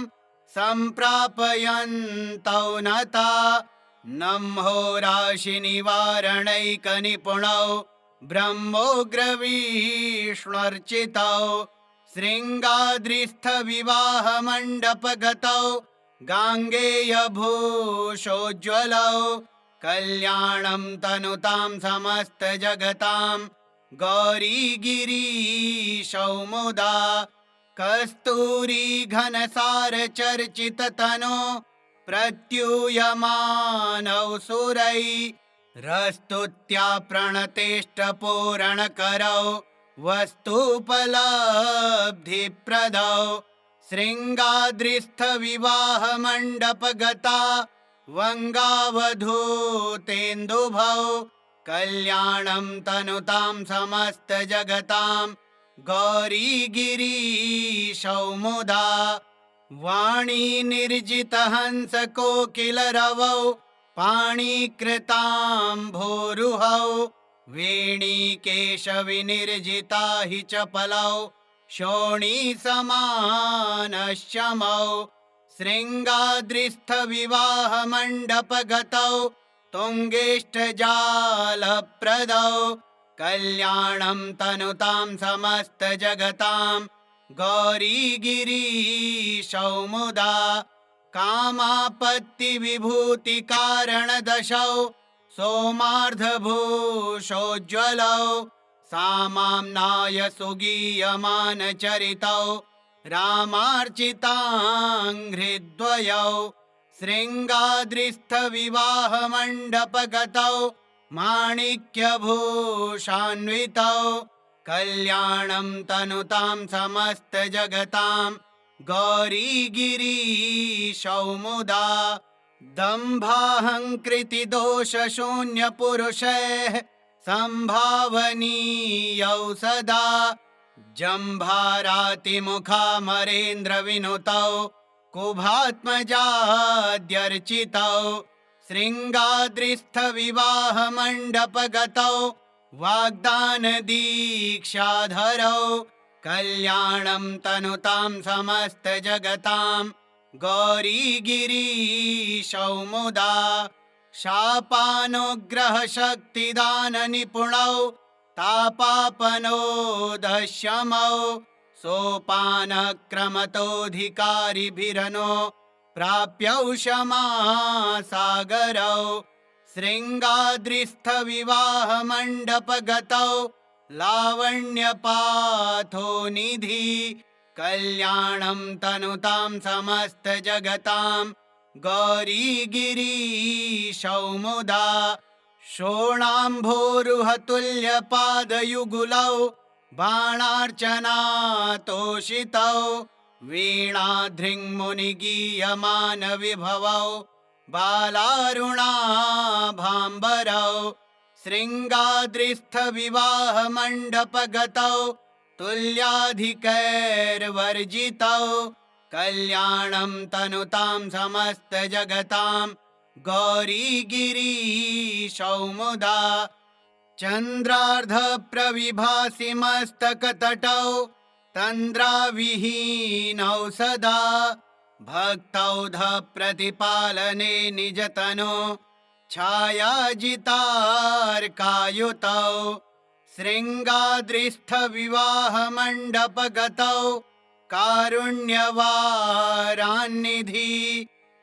सम्प्रापयन्तौ नता नम्होराशिनिवारणैकनिपुणौ ब्रह्मोग्रविष्णुर्चितौ शृङ्गाद्रिस्थविवाहमण्डपगतौ गाङ्गेयभूषोज्ज्वलौ कल्याणं तनुतां समस्तजगतां गौरीगिरीशौ मुदा कस्तूरीघनसारचर्चिततनो प्रत्यूयमानौ सुरैरस्तुत्या प्रणतेष्टपूरणकरौ वस्तुपलब्धिप्रदौ शृङ्गाद्रिस्थविवाहमण्डपगता वङ्गावधूतेन्दुभौ कल्याणं तनुतां समस्तजगतां गौरीगिरीशौ मुदा वाणी निर्जितहंसकोकिलरवौ पाणिकृताम्भोरुहौ वेणीकेशविनिर्जिता हि चपलौ शोणीसमानश्चमौ शृङ्गाद्रिस्थविवाहमण्डपगतौ तुङ्गेष्ठजालप्रदौ कल्याणं तनुतां समस्तजगतां गौरीगिरीशौ मुदा कामापत्तिविभूतिकारणदशौ सोमार्धभूषोज्ज्वलौ सामाम्नाय सुगीयमानचरितौ रामार्चिताङ्घ्रिद्वयौ शृङ्गाद्रिस्थविवाहमण्डपगतौ माणिक्यभूषान्वितौ कल्याणं तनुतां समस्तजगतां गौरीगिरीशौ मुदा दम्भाहङ्कृतिदोषशून्यपुरुषैः सम्भावनीयौ सदा जम्भारातिमुखामरेन्द्रविनुतौ कुभात्मजाद्यर्चितौ शृङ्गाद्रिस्थविवाहमण्डपगतौ वाग्दानदीक्षाधरौ कल्याणं तनुतां समस्तजगतां गौरीगिरीशौ मुदा शापानुग्रहशक्तिदाननिपुणौ तापापनोदशमौ सोपानक्रमतोऽधिकारिभिरनो प्राप्यौषमासागरौ शृङ्गाद्रिस्थविवाहमण्डपगतौ लावण्यपाथोनिधि कल्याणं तनुतां समस्तजगतां गौरीगिरीशौ मुदा शोणाम्भोरुहतुल्यपादयुगुलौ बाणार्चनातोषितौ वीणाधृङ्मुनिगीयमानविभवौ बालारुणाभाम्बरौ शृङ्गाद्रिस्थविवाहमण्डपगतौ तुल्याधिकैर्वर्जितौ कल्याणं तनुतां समस्तजगतां गौरीगिरीशौ मुदा चन्द्रार्धप्रविभासि मस्तकतटौ तन्द्राविहीनौ सदा भक्तौधप्रतिपालने निजतनो छायाजितार्कायुतौ शृङ्गाद्रिस्थविवाहमण्डपगतौ कारुण्यवारान्निधि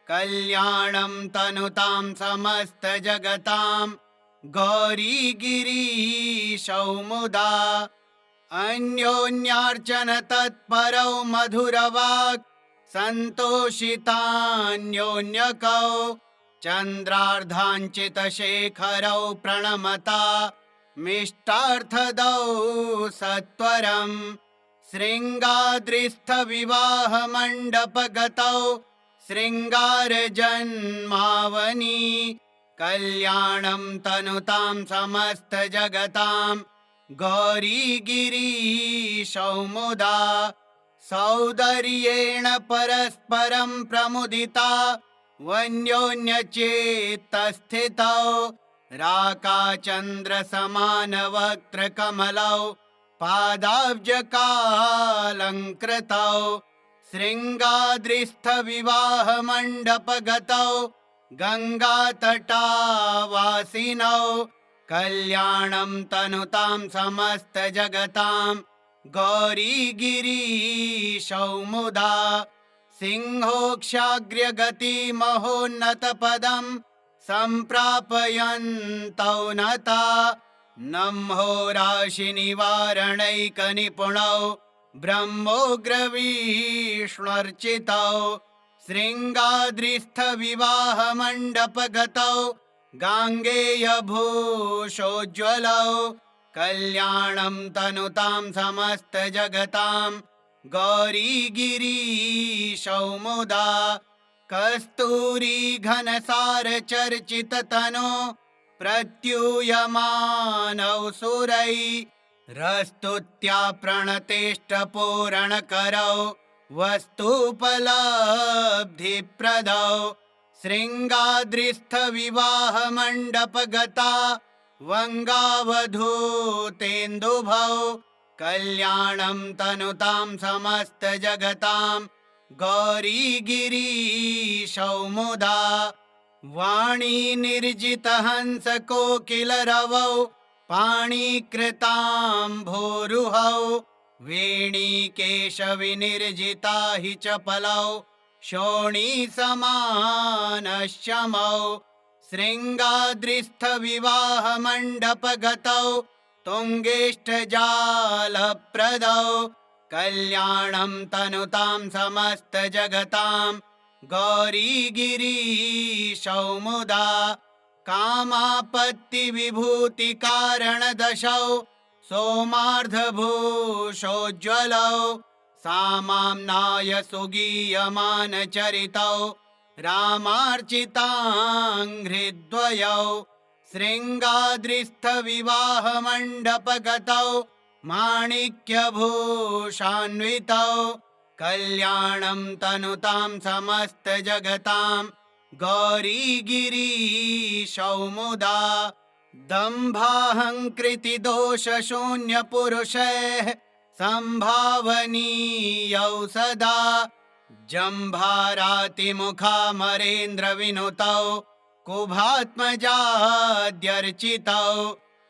कल्याणं तनुतां समस्तजगतां गौरीगिरीशौ मुदा अन्योन्यार्चन तत्परौ मधुरवाक् सन्तोषितान्योन्यकौ चन्द्रार्धाञ्चितशेखरौ प्रणमता मिष्टार्थदौ सत्वरम् शृङ्गाद्रिस्थविवाहमण्डपगतौ शृङ्गारजन्मावनि कल्याणं तनुतां समस्तजगतां गौरीगिरीशौ मुदा सौन्दर्येण परस्परं प्रमुदिता वन्योन्यचेत्तस्थितौ राकाचन्द्रसमानवक्त्रकमलौ पादाब्जकालङ्कृतौ शृङ्गाद्रिस्थविवाहमण्डपगतौ गङ्गातटावासिनौ कल्याणं तनुतां समस्तजगतां गौरीगिरीशौ मुदा सिंहोक्षाग्र्यगतिमहोन्नतपदं सम्प्रापयन्तौ नता नम्होराशिनिवारणैकनिपुणौ ब्रह्मोग्रवीष्णर्चितौ शृङ्गाद्रिस्थविवाहमण्डपगतौ गाङ्गेयभूषोज्ज्वलौ कल्याणं तनुतां समस्तजगतां गौरीगिरीशौ मुदा कस्तूरी घनसारचर्चिततनो प्रत्यूयमानौ सुरैरस्तुत्या प्रणतेष्टपूरणकरौ वस्तुपलब्धिप्रदौ शृङ्गाद्रिस्थविवाहमण्डपगता वङ्गावधूतेन्दुभौ कल्याणं तनुतां समस्तजगतां गौरीगिरीशौ मुदा वाणी निर्जितहंसकोकिलरवौ पाणिकृताम्भोरुहौ वेणीकेशविनिर्जिता हि चपलौ शोणीसमानश्चमौ शृङ्गाद्रिस्थविवाहमण्डपगतौ तुङ्गेष्ठजालप्रदौ कल्याणं तनुतां समस्तजगतां गौरीगिरीशौ मुदा कामापत्तिविभूतिकारणदशौ सोमार्धभूषोज्ज्वलौ सामाम्नाय सुगीयमानचरितौ रामार्चिताङ्घ्रिद्वयौ शृङ्गाद्रिस्थविवाहमण्डपगतौ माणिक्यभूषान्वितौ कल्याणं तनुतां समस्तजगतां गौरीगिरीशौ मुदा दम्भाहङ्कृतिदोषशून्यपुरुषैः सम्भावनीयौ सदा जम्भारातिमुखामरेन्द्रविनुतौ कुभात्मजाद्यर्चितौ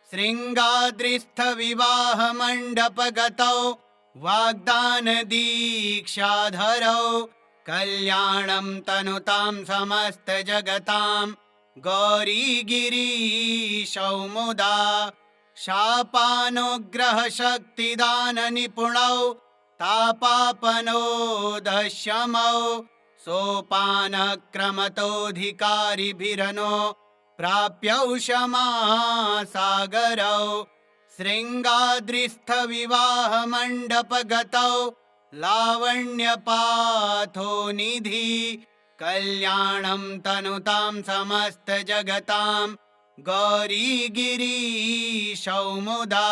शृङ्गाद्रिस्थविवाहमण्डपगतौ वाग्दानदीक्षाधरौ कल्याणं तनुतां समस्तजगतां गौरीगिरीशौ मुदा शापानुग्रहशक्तिदाननिपुणौ तापापनोदशमौ सोपानक्रमतोऽधिकारिभिरनो प्राप्यौ क्षमासागरौ शृङ्गाद्रिस्थविवाहमण्डपगतौ लावण्यपाथोनिधि कल्याणं तनुतां समस्तजगतां गौरीगिरीशौ मुदा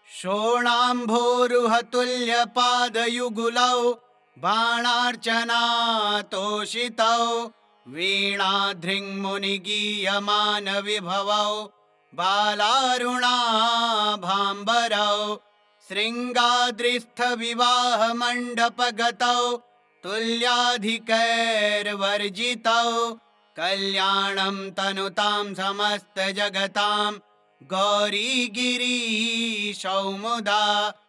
शोणाम्भोरुहतुल्यपादयुगुलौ बाणार्चनातोषितौ वीणाधृङ्मुनिगीयमानविभवौ बालारुणाभाम्बरौ शृङ्गाद्रिस्थविवाहमण्डपगतौ तुल्याधिकैर्वर्जितौ कल्याणं तनुतां समस्तजगतां गौरीगिरीशौ मुदा